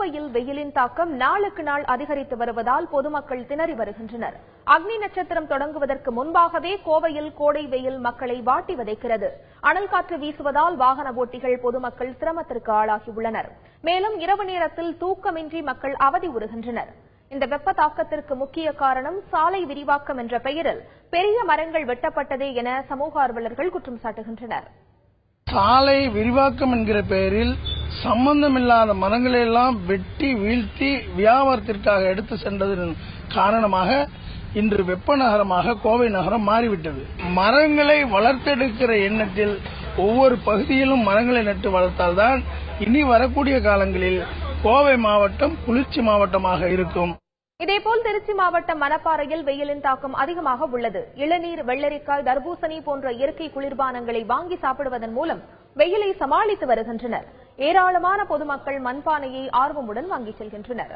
கோவையில் வெயிலின் தாக்கம் நாளுக்கு நாள் அதிகரித்து வருவதால் பொதுமக்கள் திணறி வருகின்றனர். அக்னி நட்சத்திரம் தொடங்குவதற்கு முன்பாகவே கோவையில் கோடை வெயில் மக்களை வாட்டி வதைக்கிறது. அனல் காற்று வீசுவதால் வாகன ஓட்டிகள் பொதுமக்கள் சிரமத்திற்கு ஆளாகியுள்ளனர். மேலும் இரவு நேரத்தில் தூக்கமின்றி மக்கள் அவதி உறுகின்றனர். இந்த வெப்ப தாக்கத்திற்கு முக்கிய காரணம் சாலை விரிவாக்கம் என்ற பெயரில் பெரிய மரங்கள் வெட்டப்பட்டதே என சமூக ஆர்வலர்கள் குற்றம் சாட்டுகின்றனர். சாலை விரிவாக்கம் என்கிற பெயரில் சம்பந்தமில்லாத மரங்களை எல்லாம் வெட்டி வீழ்த்தி வியாபாரத்திற்காக எடுத்து சென்றதன் காரணமாக இன்று வெப்ப நகரமாக கோவை நகரம் மாறிவிட்டது. மரங்களை வளர்த்தெடுக்கிற எண்ணத்தில் ஒவ்வொரு பகுதியிலும் மரங்களை நட்டு வளர்த்தால்தான் இனி வரக்கூடிய காலங்களில் கோவை மாவட்டம் குளிர்ச்சி மாவட்டமாக இருக்கும். இதேபோல் திருச்சி மாவட்டம் மணப்பாறையில் வெயிலின் தாக்கம் அதிகமாக உள்ளது. இளநீர், வெள்ளரிக்காய், தர்பூசணி போன்ற இயற்கை குளிர்பானங்களை வாங்கி சாப்பிடுவதன் மூலம் வெயிலை சமாளித்து வருகின்றனர். ஏராளமான பொதுமக்கள் மண்பானையை ஆர்வமுடன் வாங்கி செல்கின்றனர்.